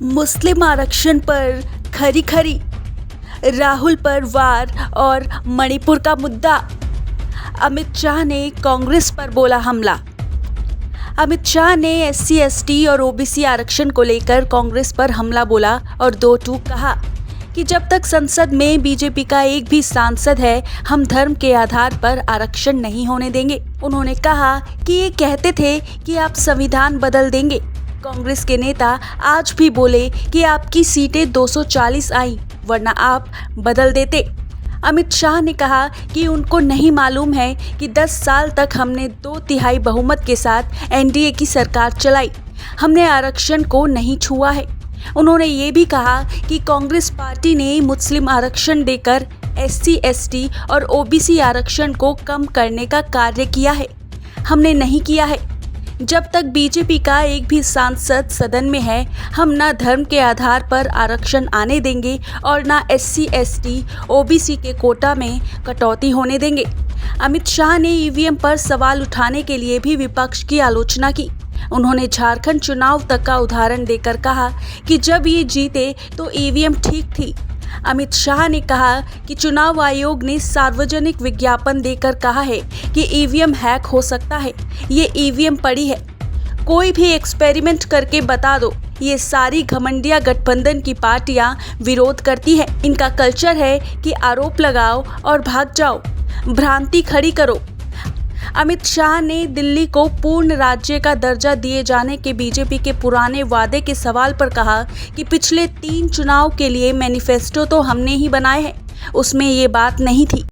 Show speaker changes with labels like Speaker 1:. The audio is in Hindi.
Speaker 1: मुस्लिम आरक्षण पर खरी खरी, राहुल पर वार और मणिपुर का मुद्दा। अमित शाह ने कांग्रेस पर बोला हमला। अमित शाह ने एससी एसटी और ओबीसी आरक्षण को लेकर कांग्रेस पर हमला बोला और दो टूक कहा कि जब तक संसद में बीजेपी का एक भी सांसद है, हम धर्म के आधार पर आरक्षण नहीं होने देंगे। उन्होंने कहा कि ये कहते थे कि आप संविधान बदल देंगे। कांग्रेस के नेता आज भी बोले कि आपकी सीटें 240 आई, वरना आप बदल देते। अमित शाह ने कहा कि उनको नहीं मालूम है कि 10 साल तक हमने 2/3 बहुमत के साथ एनडीए की सरकार चलाई, हमने आरक्षण को नहीं छुआ है। उन्होंने ये भी कहा कि कांग्रेस पार्टी ने मुस्लिम आरक्षण देकर एससी एसटी और ओबीसी आरक्षण को कम करने का कार्य किया है, हमने नहीं किया है। जब तक बीजेपी का एक भी सांसद सदन में है, हम ना धर्म के आधार पर आरक्षण आने देंगे और ना एससी एसटी ओबीसी के कोटा में कटौती होने देंगे। अमित शाह ने ईवीएम पर सवाल उठाने के लिए भी विपक्ष की आलोचना की। उन्होंने झारखंड चुनाव तक का उदाहरण देकर कहा कि जब ये जीते तो ईवीएम ठीक थी। अमित शाह ने कहा कि चुनाव आयोग ने सार्वजनिक विज्ञापन देकर कहा है कि ईवीएम हैक हो सकता है, ये ईवीएम पड़ी है, कोई भी एक्सपेरिमेंट करके बता दो। ये सारी घमंडिया गठबंधन की पार्टियां विरोध करती है। इनका कल्चर है कि आरोप लगाओ और भाग जाओ, भ्रांति खड़ी करो। अमित शाह ने दिल्ली को पूर्ण राज्य का दर्जा दिए जाने के बीजेपी के पुराने वादे के सवाल पर कहा कि पिछले 3 चुनाव के लिए मैनिफेस्टो तो हमने ही बनाए हैं, उसमें ये बात नहीं थी।